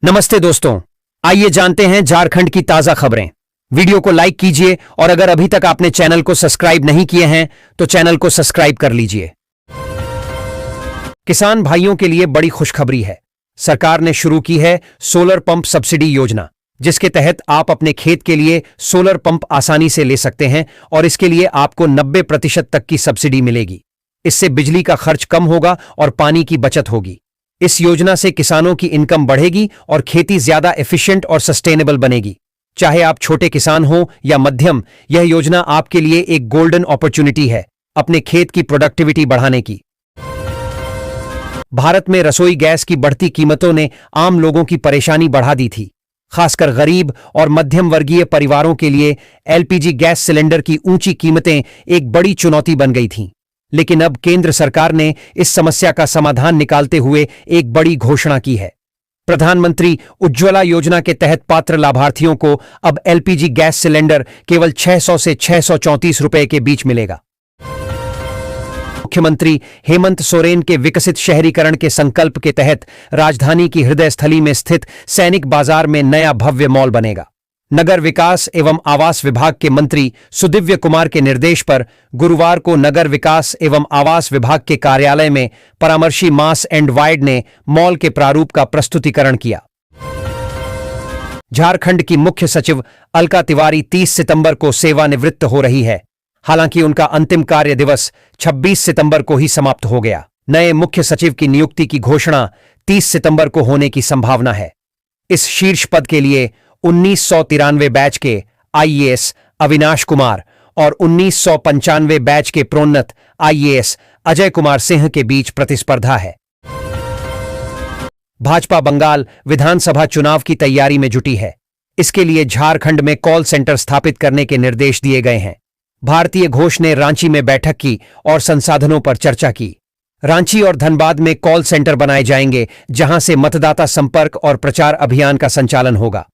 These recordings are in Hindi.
नमस्ते दोस्तों, आइए जानते हैं झारखंड की ताजा खबरें। वीडियो को लाइक कीजिए और अगर अभी तक आपने चैनल को सब्सक्राइब नहीं किए हैं तो चैनल को सब्सक्राइब कर लीजिए। किसान भाइयों के लिए बड़ी खुशखबरी है। सरकार ने शुरू की है सोलर पंप सब्सिडी योजना, जिसके तहत आप अपने खेत के लिए सोलर पंप आसानी से ले सकते हैं और इसके लिए आपको 90% तक की सब्सिडी मिलेगी। इससे बिजली का खर्च कम होगा और पानी की बचत होगी। इस योजना से किसानों की इनकम बढ़ेगी और खेती ज्यादा एफिशिएंट और सस्टेनेबल बनेगी। चाहे आप छोटे किसान हो या मध्यम, यह योजना आपके लिए एक गोल्डन अपॉर्चुनिटी है अपने खेत की प्रोडक्टिविटी बढ़ाने की। भारत में रसोई गैस की बढ़ती कीमतों ने आम लोगों की परेशानी बढ़ा दी थी। खासकर गरीब और मध्यम वर्गीय परिवारों के लिए एलपीजी गैस सिलेंडर की ऊंची कीमतें एक बड़ी चुनौती बन गई थीं। लेकिन अब केंद्र सरकार ने इस समस्या का समाधान निकालते हुए एक बड़ी घोषणा की है। प्रधानमंत्री उज्ज्वला योजना के तहत पात्र लाभार्थियों को अब एलपीजी गैस सिलेंडर केवल 600 से 634 रुपए के बीच मिलेगा। मुख्यमंत्री हेमंत सोरेन के विकसित शहरीकरण के संकल्प के तहत राजधानी की हृदय स्थली में स्थित सैनिक बाजार में नया भव्य मॉल बनेगा। नगर विकास एवं आवास विभाग के मंत्री सुदिव्य कुमार के निर्देश पर गुरुवार को नगर विकास एवं आवास विभाग के कार्यालय में परामर्शी मास एंड वाइड ने मॉल के प्रारूप का प्रस्तुतिकरण किया। झारखंड की मुख्य सचिव अलका तिवारी 30 सितंबर को सेवानिवृत्त हो रही है। हालांकि उनका अंतिम कार्य दिवस 26 सितंबर को ही समाप्त हो गया। नए मुख्य सचिव की नियुक्ति की घोषणा 30 सितंबर को होने की संभावना है। इस शीर्ष पद के लिए 1993 बैच के आईएएस अविनाश कुमार और 1995 बैच के प्रोन्नत आईएएस अजय कुमार सिंह के बीच प्रतिस्पर्धा है। भाजपा बंगाल विधानसभा चुनाव की तैयारी में जुटी है। इसके लिए झारखंड में कॉल सेंटर स्थापित करने के निर्देश दिए गए हैं। भारतीय घोष ने रांची में बैठक की और संसाधनों पर चर्चा की। रांची और धनबाद में कॉल सेंटर बनाए जाएंगे, जहां से मतदाता संपर्क और प्रचार अभियान का संचालन होगा।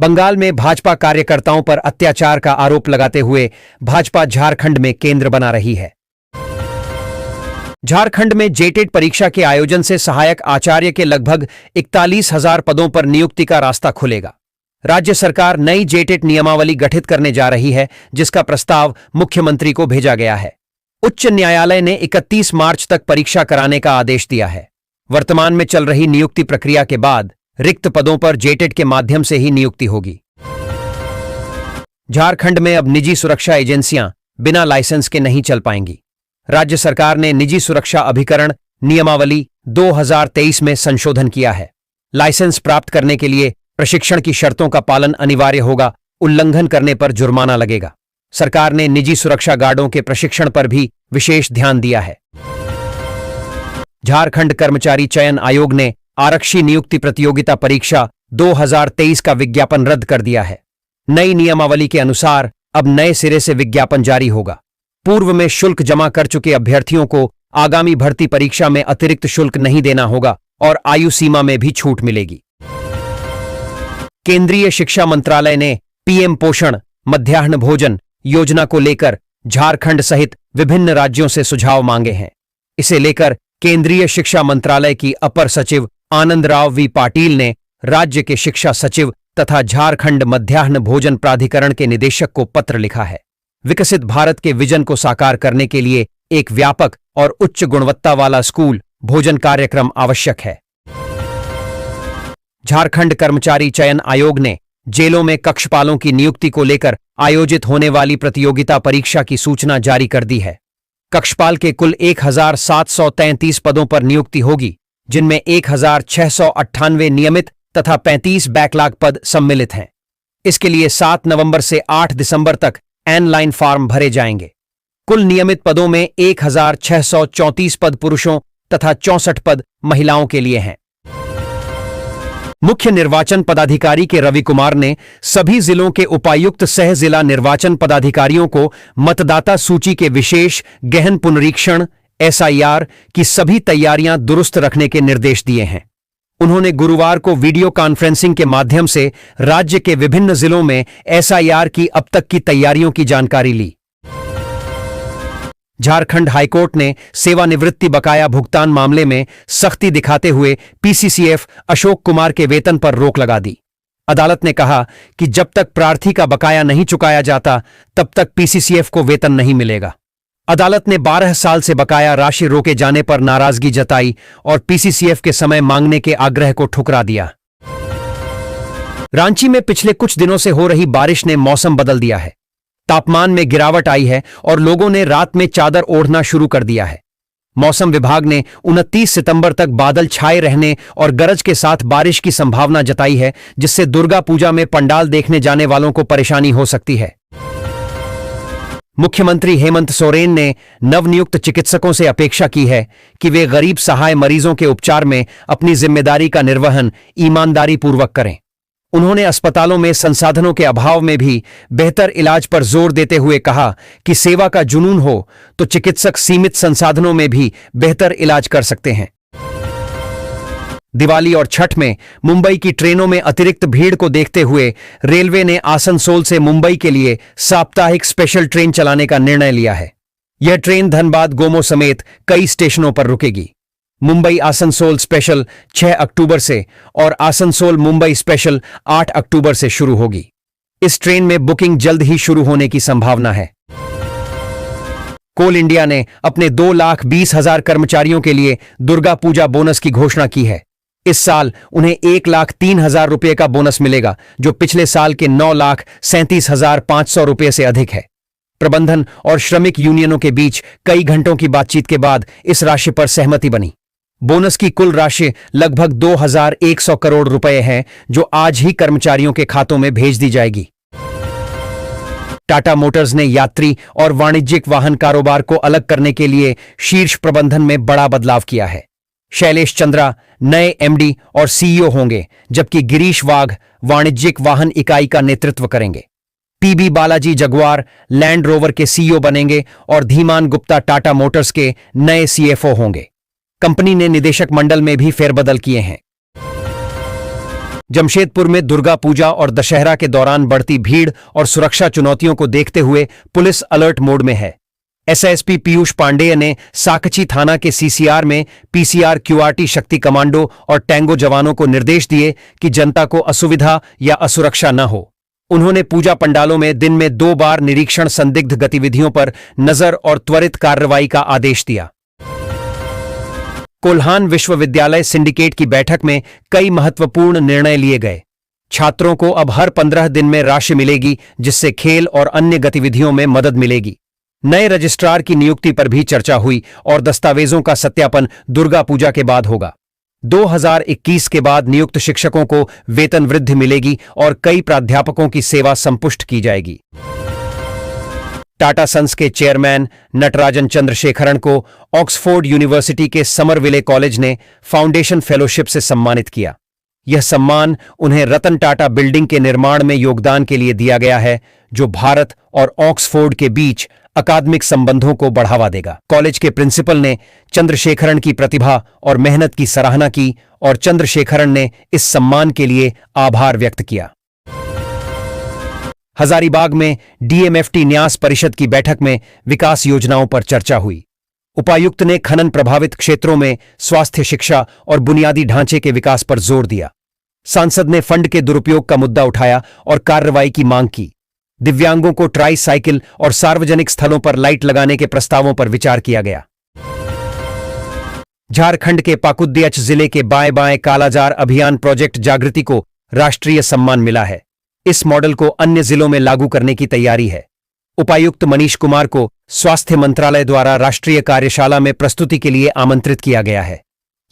बंगाल में भाजपा कार्यकर्ताओं पर अत्याचार का आरोप लगाते हुए भाजपा झारखंड में केंद्र बना रही है। झारखंड में जेटेट परीक्षा के आयोजन से सहायक आचार्य के लगभग 41,000 पदों पर नियुक्ति का रास्ता खुलेगा। राज्य सरकार नई जेटेट नियमावली गठित करने जा रही है, जिसका प्रस्ताव मुख्यमंत्री को भेजा गया है। उच्च न्यायालय ने 31 मार्च तक परीक्षा कराने का आदेश दिया है। वर्तमान में चल रही नियुक्ति प्रक्रिया के बाद रिक्त पदों पर जेटेट के माध्यम से ही नियुक्ति होगी। झारखंड में अब निजी सुरक्षा एजेंसियां बिना लाइसेंस के नहीं चल पाएंगी। राज्य सरकार ने निजी सुरक्षा अभिकरण नियमावली 2023 में संशोधन किया है। लाइसेंस प्राप्त करने के लिए प्रशिक्षण की शर्तों का पालन अनिवार्य होगा। उल्लंघन करने पर जुर्माना लगेगा। सरकार ने निजी सुरक्षा गार्डों के प्रशिक्षण पर भी विशेष ध्यान दिया है। झारखंड कर्मचारी चयन आयोग ने आरक्षी नियुक्ति प्रतियोगिता परीक्षा 2023 का विज्ञापन रद्द कर दिया है। नई नियमावली के अनुसार अब नए सिरे से विज्ञापन जारी होगा। पूर्व में शुल्क जमा कर चुके अभ्यर्थियों को आगामी भर्ती परीक्षा में अतिरिक्त शुल्क नहीं देना होगा और आयु सीमा में भी छूट मिलेगी। केंद्रीय शिक्षा मंत्रालय ने पीएम पोषण मध्याह्न भोजन योजना को लेकर झारखंड सहित विभिन्न राज्यों से सुझाव मांगे हैं। इसे लेकर केंद्रीय शिक्षा मंत्रालय की अपर सचिव आनंदराव वी पाटिल ने राज्य के शिक्षा सचिव तथा झारखंड मध्याह्न भोजन प्राधिकरण के निदेशक को पत्र लिखा है। विकसित भारत के विजन को साकार करने के लिए एक व्यापक और उच्च गुणवत्ता वाला स्कूल भोजन कार्यक्रम आवश्यक है। झारखंड कर्मचारी चयन आयोग ने जेलों में कक्षपालों की नियुक्ति को लेकर आयोजित होने वाली प्रतियोगिता परीक्षा की सूचना जारी कर दी है। कक्षपाल के कुल 1733 पदों पर नियुक्ति होगी, जिनमें 1698 नियमित तथा 35 बैकलॉग पद सम्मिलित हैं। इसके लिए 7 नवंबर से 8 दिसंबर तक ऑनलाइन फॉर्म भरे जाएंगे। कुल नियमित पदों में 1634 पद पुरुषों तथा 64 पद महिलाओं के लिए हैं। मुख्य निर्वाचन पदाधिकारी के रवि कुमार ने सभी जिलों के उपायुक्त सह जिला निर्वाचन पदाधिकारियों को मतदाता सूची के विशेष गहन पुनरीक्षण एसआईआर की सभी तैयारियां दुरुस्त रखने के निर्देश दिए हैं। उन्होंने गुरुवार को वीडियो कॉन्फ्रेंसिंग के माध्यम से राज्य के विभिन्न जिलों में एसआईआर की अब तक की तैयारियों की जानकारी ली। झारखंड हाईकोर्ट ने सेवानिवृत्ति बकाया भुगतान मामले में सख्ती दिखाते हुए पीसीसीएफ अशोक कुमार के वेतन पर रोक लगा दी। अदालत ने कहा कि जब तक प्रार्थी का बकाया नहीं चुकाया जाता तब तक पीसीसीएफ को वेतन नहीं मिलेगा। अदालत ने 12 साल से बकाया राशि रोके जाने पर नाराजगी जताई और पीसीसीएफ के समय मांगने के आग्रह को ठुकरा दिया। रांची में पिछले कुछ दिनों से हो रही बारिश ने मौसम बदल दिया है। तापमान में गिरावट आई है और लोगों ने रात में चादर ओढ़ना शुरू कर दिया है। मौसम विभाग ने 29 सितंबर तक बादल छाए रहने और गरज के साथ बारिश की संभावना जताई है, जिससे दुर्गा पूजा में पंडाल देखने जाने वालों को परेशानी हो सकती है। मुख्यमंत्री हेमंत सोरेन ने नवनियुक्त चिकित्सकों से अपेक्षा की है कि वे गरीब सहाय मरीजों के उपचार में अपनी जिम्मेदारी का निर्वहन ईमानदारी पूर्वक करें। उन्होंने अस्पतालों में संसाधनों के अभाव में भी बेहतर इलाज पर जोर देते हुए कहा कि सेवा का जुनून हो तो चिकित्सक सीमित संसाधनों में भी बेहतर इलाज कर सकते हैं। दिवाली और छठ में मुंबई की ट्रेनों में अतिरिक्त भीड़ को देखते हुए रेलवे ने आसनसोल से मुंबई के लिए साप्ताहिक स्पेशल ट्रेन चलाने का निर्णय लिया है। यह ट्रेन धनबाद गोमो समेत कई स्टेशनों पर रुकेगी। मुंबई आसनसोल स्पेशल 6 अक्टूबर से और आसनसोल मुंबई स्पेशल 8 अक्टूबर से शुरू होगी। इस ट्रेन में बुकिंग जल्द ही शुरू होने की संभावना है। कोल इंडिया ने अपने 2,20,000 कर्मचारियों के लिए दुर्गा पूजा बोनस की घोषणा की है। इस साल उन्हें 1,03,000 रुपये का बोनस मिलेगा, जो पिछले साल के 9,37,500 रुपये से अधिक है। प्रबंधन और श्रमिक यूनियनों के बीच कई घंटों की बातचीत के बाद इस राशि पर सहमति बनी। बोनस की कुल राशि लगभग 2,100 करोड़ रुपए है, जो आज ही कर्मचारियों के खातों में भेज दी जाएगी। टाटा मोटर्स ने यात्री और वाणिज्यिक वाहन कारोबार को अलग करने के लिए शीर्ष प्रबंधन में बड़ा बदलाव किया है। शैलेश चंद्रा नए एमडी और सीईओ होंगे, जबकि गिरीश वाघ वाणिज्यिक वाहन इकाई का नेतृत्व करेंगे। P B Balaji Jaguar Land Rover के सीईओ बनेंगे और धीमान गुप्ता टाटा मोटर्स के नए सीएफओ होंगे। कंपनी ने निदेशक मंडल में भी फेरबदल किए हैं। जमशेदपुर में दुर्गा पूजा और दशहरा के दौरान बढ़ती भीड़ और सुरक्षा चुनौतियों को देखते हुए पुलिस अलर्ट मोड में है। एसएसपी पीयूष पांडेय ने साकची थाना के सीसीआर में पीसीआर क्यूआरटी शक्ति कमांडो और टैंगो जवानों को निर्देश दिए कि जनता को असुविधा या असुरक्षा न हो। उन्होंने पूजा पंडालों में दिन में 2 बार निरीक्षण, संदिग्ध गतिविधियों पर नजर और त्वरित कार्रवाई का आदेश दिया। कोल्हान विश्वविद्यालय सिंडिकेट की बैठक में कई महत्वपूर्ण निर्णय लिए गए। छात्रों को अब हर 15 दिन में राशि मिलेगी, जिससे खेल और अन्य गतिविधियों में मदद मिलेगी। नए रजिस्ट्रार की नियुक्ति पर भी चर्चा हुई और दस्तावेजों का सत्यापन दुर्गा पूजा के बाद होगा। 2021 के बाद नियुक्त शिक्षकों को वेतन वृद्धि मिलेगी और कई प्राध्यापकों की सेवा संपुष्ट की जाएगी। टाटा सन्स के चेयरमैन नटराजन चंद्रशेखरन को ऑक्सफोर्ड यूनिवर्सिटी के समरविले कॉलेज ने फाउंडेशन फेलोशिप से सम्मानित किया। यह सम्मान उन्हें रतन टाटा बिल्डिंग के निर्माण में योगदान के लिए दिया गया है, जो भारत और ऑक्सफोर्ड के बीच अकादमिक संबंधों को बढ़ावा देगा। कॉलेज के प्रिंसिपल ने चंद्रशेखरन की प्रतिभा और मेहनत की सराहना की और चंद्रशेखरन ने इस सम्मान के लिए आभार व्यक्त किया। हजारीबाग में डीएमएफटी न्यास परिषद की बैठक में विकास योजनाओं पर चर्चा हुई। उपायुक्त ने खनन प्रभावित क्षेत्रों में स्वास्थ्य, शिक्षा और बुनियादी ढांचे के विकास पर जोर दिया। सांसद ने फंड के दुरुपयोग का मुद्दा उठाया और कार्रवाई की मांग की। दिव्यांगों को ट्राई साइकिल और सार्वजनिक स्थलों पर लाइट लगाने के प्रस्तावों पर विचार किया गया। झारखंड के पाकुद्दीएच जिले के बाएं बाएं कालाजार अभियान प्रोजेक्ट जागृति को राष्ट्रीय सम्मान मिला है। इस मॉडल को अन्य जिलों में लागू करने की तैयारी है। उपायुक्त मनीष कुमार को स्वास्थ्य मंत्रालय द्वारा राष्ट्रीय कार्यशाला में प्रस्तुति के लिए आमंत्रित किया गया है।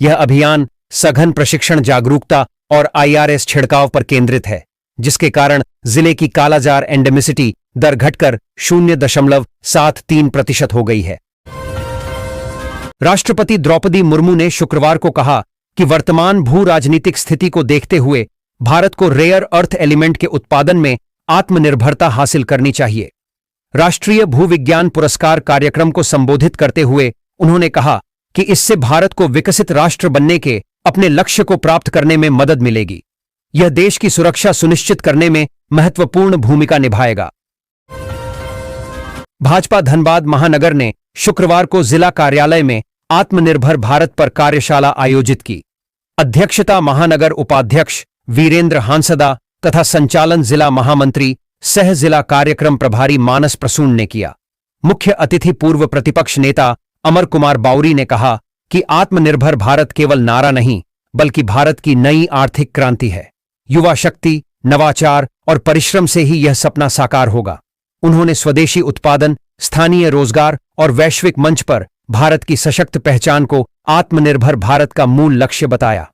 यह अभियान सघन प्रशिक्षण, जागरूकता और आईआरएस छिड़काव पर केंद्रित है, जिसके कारण जिले की कालाजार एंडेमिसिटी दर घटकर 0.73% हो गई है। राष्ट्रपति द्रौपदी मुर्मू ने शुक्रवार को कहा कि वर्तमान भू राजनीतिक स्थिति को देखते हुए भारत को रेयर अर्थ एलिमेंट के उत्पादन में आत्मनिर्भरता हासिल करनी चाहिए। राष्ट्रीय भूविज्ञान पुरस्कार कार्यक्रम को संबोधित करते हुए उन्होंने कहा कि इससे भारत को विकसित राष्ट्र बनने के अपने लक्ष्य को प्राप्त करने में मदद मिलेगी। यह देश की सुरक्षा सुनिश्चित करने में महत्वपूर्ण भूमिका निभाएगा। भाजपा धनबाद महानगर ने शुक्रवार को जिला कार्यालय में आत्मनिर्भर भारत पर कार्यशाला आयोजित की। अध्यक्षता महानगर उपाध्यक्ष वीरेंद्र हांसदा तथा संचालन जिला महामंत्री सह जिला कार्यक्रम प्रभारी मानस प्रसून ने किया। मुख्य अतिथि पूर्व प्रतिपक्ष नेता अमर कुमार बाउरी ने कहा कि आत्मनिर्भर भारत केवल नारा नहीं बल्कि भारत की नई आर्थिक क्रांति है। युवा शक्ति, नवाचार और परिश्रम से ही यह सपना साकार होगा। उन्होंने स्वदेशी उत्पादन, स्थानीय रोजगार और वैश्विक मंच पर भारत की सशक्त पहचान को आत्मनिर्भर भारत का मूल लक्ष्य बताया।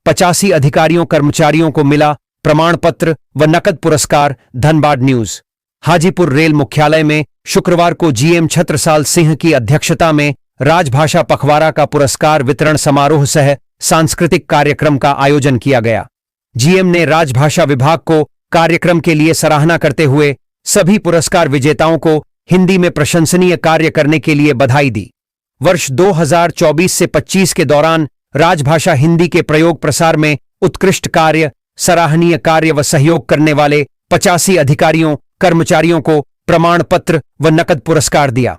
85 अधिकारियों कर्मचारियों को मिला प्रमाण पत्र व नकद पुरस्कार। धनबाद न्यूज। हाजीपुर रेल मुख्यालय में शुक्रवार को जीएम छत्रसाल सिंह की अध्यक्षता में राजभाषा पखवाड़ा का पुरस्कार वितरण समारोह सह सांस्कृतिक कार्यक्रम का आयोजन किया गया। जीएम ने राजभाषा विभाग को कार्यक्रम के लिए सराहना करते हुए सभी पुरस्कार विजेताओं को हिंदी में प्रशंसनीय कार्य करने के लिए बधाई दी। वर्ष 2024 से 25 के दौरान राजभाषा हिंदी के प्रयोग प्रसार में उत्कृष्ट कार्य, सराहनीय कार्य व सहयोग करने वाले 85 अधिकारियों कर्मचारियों को प्रमाण पत्र व नकद पुरस्कार दिया।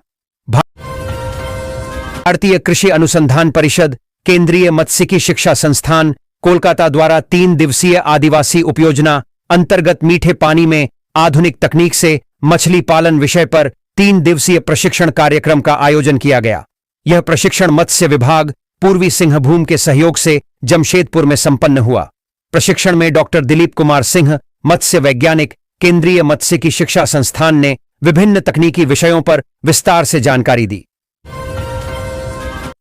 भारतीय कृषि अनुसंधान परिषद, केंद्रीय मत्स्यिकी शिक्षा संस्थान कोलकाता द्वारा 3 दिवसीय आदिवासी उपयोजना अंतर्गत मीठे पानी में आधुनिक तकनीक से मछली पालन विषय पर 3 दिवसीय प्रशिक्षण कार्यक्रम का आयोजन किया गया। यह प्रशिक्षण मत्स्य विभाग, पूर्वी सिंहभूम के सहयोग से जमशेदपुर में संपन्न हुआ। प्रशिक्षण में डॉक्टर दिलीप कुमार सिंह, मत्स्य वैज्ञानिक, केंद्रीय मत्स्यिकी शिक्षा संस्थान ने विभिन्न तकनीकी विषयों पर विस्तार से जानकारी दी।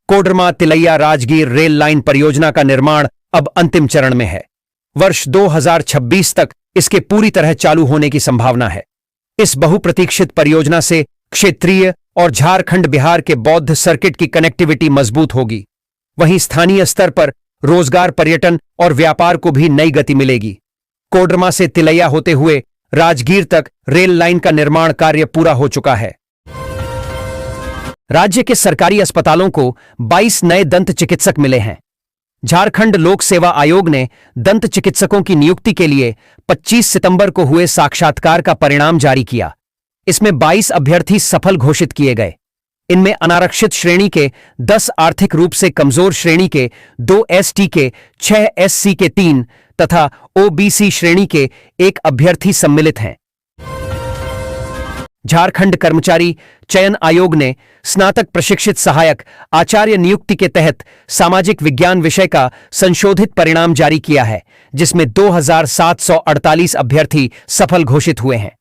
कोडरमा तिलैया राजगीर रेल लाइन परियोजना का निर्माण अब अंतिम चरण में है। वर्ष 2026 तक इसके पूरी तरह चालू होने की संभावना है। इस बहुप्रतीक्षित परियोजना से क्षेत्रीय और झारखंड बिहार के बौद्ध सर्किट की कनेक्टिविटी मजबूत होगी। वहीं स्थानीय स्तर पर रोजगार, पर्यटन और व्यापार को भी नई गति मिलेगी। कोडरमा से तिलैया होते हुए राजगीर तक रेल लाइन का निर्माण कार्य पूरा हो चुका है। राज्य के सरकारी अस्पतालों को 22 नए दंत चिकित्सक मिले हैं। झारखंड लोक सेवा आयोग ने दंत चिकित्सकों की नियुक्ति के लिए 25 सितंबर को हुए साक्षात्कार का परिणाम जारी किया। इसमें 22 अभ्यर्थी सफल घोषित किए गए। इनमें अनारक्षित श्रेणी के 10, आर्थिक रूप से कमजोर श्रेणी के 2, एसटी के 6, एससी के 3 तथा ओबीसी श्रेणी के 1 अभ्यर्थी सम्मिलित हैं। झारखंड कर्मचारी चयन आयोग ने स्नातक प्रशिक्षित सहायक आचार्य नियुक्ति के तहत सामाजिक विज्ञान विषय का संशोधित परिणाम जारी किया है, जिसमें 2748 अभ्यर्थी सफल घोषित हुए हैं।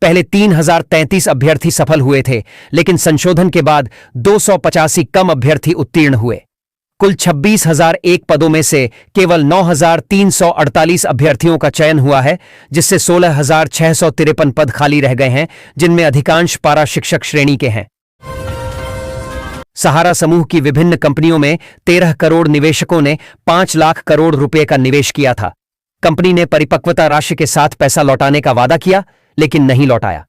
पहले 3033 अभ्यर्थी सफल हुए थे, लेकिन संशोधन के बाद 285 कम अभ्यर्थी उत्तीर्ण हुए। कुल 26,001 पदों में से केवल 9,348 अभ्यर्थियों का चयन हुआ है, जिससे 16,653 पद खाली रह गए हैं, जिनमें अधिकांश पारा शिक्षक श्रेणी के हैं। सहारा समूह की विभिन्न कंपनियों में 13 करोड़ निवेशकों ने 5 लाख करोड़ रुपए का निवेश किया था। कंपनी ने परिपक्वता राशि के साथ पैसा लौटाने का वादा किया, लेकिन नहीं लौटाया।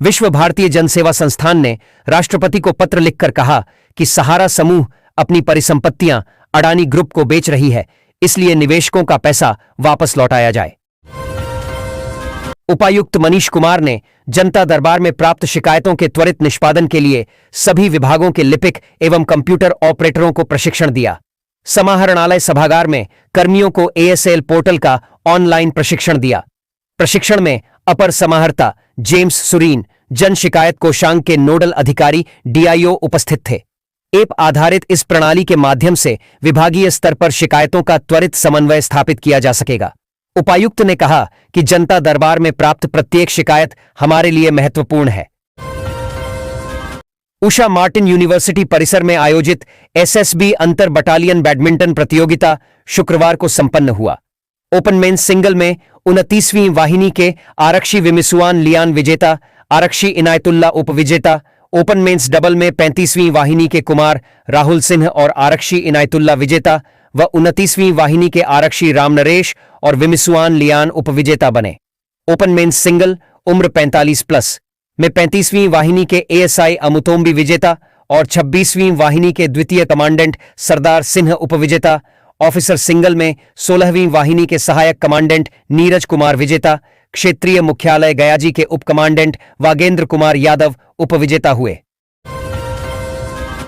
विश्व भारतीय जनसेवा संस्थान ने राष्ट्रपति को पत्र लिखकर कहा कि सहारा समूह अपनी परिसंपत्तियां अडानी ग्रुप को बेच रही है, इसलिए निवेशकों का पैसा वापस लौटाया जाए। उपायुक्त मनीष कुमार ने जनता दरबार में प्राप्त शिकायतों के त्वरित निष्पादन के लिए सभी विभागों के लिपिक एवं कंप्यूटर ऑपरेटरों को प्रशिक्षण दिया। समाहरणालय सभागार में कर्मियों को एएसएल पोर्टल का ऑनलाइन प्रशिक्षण दिया। प्रशिक्षण में अपर समाहर्ता जेम्स सुरीन, जन शिकायत कोषांग के नोडल अधिकारी डीआईओ उपस्थित थे। ऐप आधारित इस प्रणाली के माध्यम से विभागीय स्तर पर शिकायतों का त्वरित समन्वय स्थापित किया जा सकेगा। उपायुक्त ने कहा कि जनता दरबार में प्राप्त प्रत्येक शिकायत हमारे लिए महत्वपूर्ण है। उषा मार्टिन यूनिवर्सिटी परिसर में आयोजित एसएसबी अंतर बटालियन बैडमिंटन प्रतियोगिता शुक्रवार को संपन्न हुआ। ओपन मेंस सिंगल में 29वीं वाहिनी के आरक्षी विमिसुआन लियान विजेता, आरक्षी इनायतुल्ला उपविजेता। ओपन मेंस डबल में 35वीं वाहिनी के कुमार राहुल सिंह और आरक्षी इनायतुल्ला विजेता व 29वीं वाहिनी के आरक्षी रामनरेश और विमिसुआन लियान उपविजेता बने। ओपन मेंस सिंगल उम्र 45+ में 35वीं वाहिनी के एएसआई अमुतोम्बी विजेता और 26वीं वाहिनी के द्वितीय कमांडेंट सरदार सिंह उपविजेता। ऑफिसर सिंगल में 16वीं वाहिनी के सहायक कमांडेंट नीरज कुमार विजेता। क्षेत्रीय मुख्यालय गयाजी के उप कमांडेंट वागेंद्र कुमार यादव उपविजेता हुए।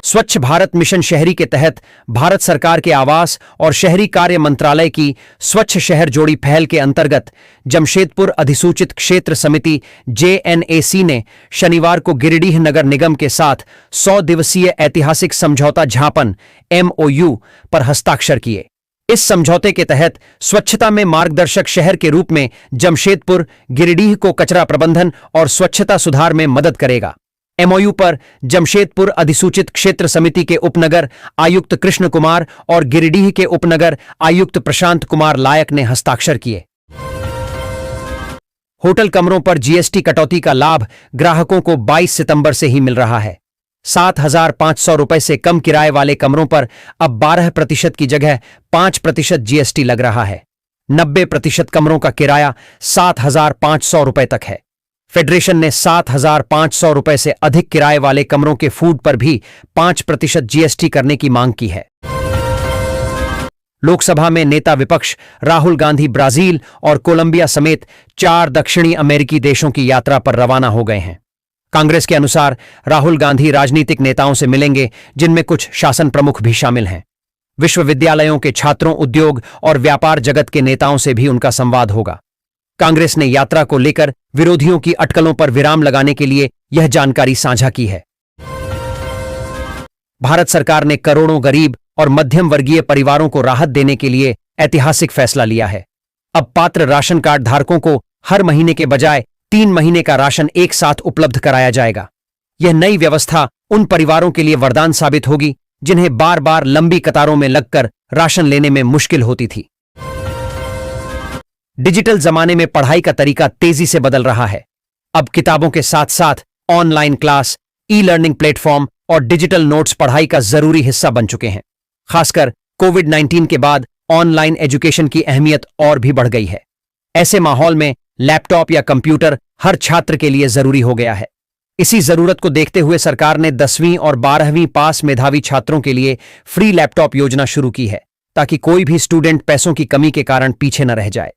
स्वच्छ भारत मिशन शहरी के तहत भारत सरकार के आवास और शहरी कार्य मंत्रालय की स्वच्छ शहर जोड़ी पहल के अंतर्गत जमशेदपुर अधिसूचित क्षेत्र समिति JNAC ने शनिवार को गिरिडीह नगर निगम के साथ 100 दिवसीय ऐतिहासिक समझौता ज्ञापन MOU पर हस्ताक्षर किए। इस समझौते के तहत स्वच्छता में मार्गदर्शक शहर के रूप में जमशेदपुर गिरिडीह को कचरा प्रबंधन और स्वच्छता सुधार में मदद करेगा। MOU पर जमशेदपुर अधिसूचित क्षेत्र समिति के उपनगर आयुक्त कृष्ण कुमार और गिरिडीह के उपनगर आयुक्त प्रशांत कुमार लायक ने हस्ताक्षर किए। होटल कमरों पर GST कटौती का लाभ ग्राहकों को 22 सितंबर से ही मिल रहा है। 7,500 रुपए से कम किराए वाले कमरों पर अब 12% की जगह 5% GST लग रहा है। 90% कमरों का किराया 7,500 रुपए तक है। फेडरेशन ने 7,500 रुपए से अधिक किराए वाले कमरों के फूड पर भी 5% GST करने की मांग की है। लोकसभा में नेता विपक्ष राहुल गांधी ब्राजील और कोलंबिया समेत 4 दक्षिणी अमेरिकी देशों की यात्रा पर रवाना हो गए हैं। कांग्रेस के अनुसार राहुल गांधी राजनीतिक नेताओं से मिलेंगे, जिनमें कुछ शासन प्रमुख भी शामिल हैं। विश्वविद्यालयों के छात्रों, उद्योग और व्यापार जगत के नेताओं से भी उनका संवाद होगा। कांग्रेस ने यात्रा को लेकर विरोधियों की अटकलों पर विराम लगाने के लिए यह जानकारी साझा की है। भारत सरकार ने करोड़ों गरीब और मध्यम वर्गीय परिवारों को राहत देने के लिए ऐतिहासिक फैसला लिया है। अब पात्र राशन कार्ड धारकों को हर महीने के बजाय 3 महीने का राशन एक साथ उपलब्ध कराया जाएगा। यह नई व्यवस्था उन परिवारों के लिए वरदान साबित होगी जिन्हें बार बार लंबी कतारों में लगकर राशन लेने में मुश्किल होती थी। डिजिटल जमाने में पढ़ाई का तरीका तेजी से बदल रहा है। अब किताबों के साथ साथ ऑनलाइन क्लास, ई-लर्निंग प्लेटफॉर्म और डिजिटल नोट्स पढ़ाई का जरूरी हिस्सा बन चुके हैं। खासकर कोविड-19 के बाद ऑनलाइन एजुकेशन की अहमियत और भी बढ़ गई है। ऐसे माहौल में लैपटॉप या कंप्यूटर हर छात्र के लिए जरूरी हो गया है। इसी जरूरत को देखते हुए सरकार ने 10वीं और 12वीं पास मेधावी छात्रों के लिए फ्री लैपटॉप योजना शुरू की है, ताकि कोई भी स्टूडेंट पैसों की कमी के कारण पीछे न रह जाए।